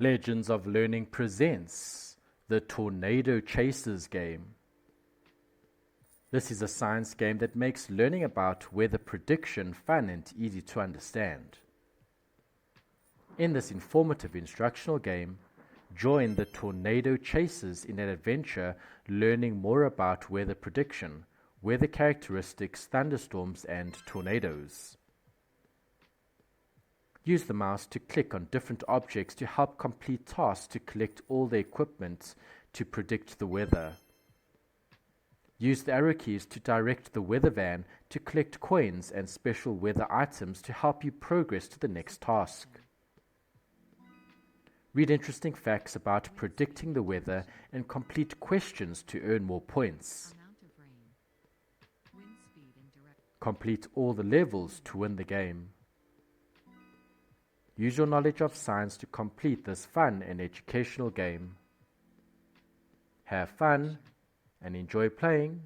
Legends of Learning presents the Tornado Chasers game. This is a science game that makes learning about weather prediction fun and easy to understand. In this informative instructional game, join the Tornado Chasers in an adventure learning more about weather prediction, weather characteristics, thunderstorms, and tornadoes. Use the mouse to click on different objects to help complete tasks to collect all the equipment to predict the weather. Use the arrow keys to direct the weather van to collect coins and special weather items to help you progress to the next task. Read interesting facts about predicting the weather and complete questions to earn more points. Complete all the levels to win the game. Use your knowledge of science to complete this fun and educational game. Have fun and enjoy playing.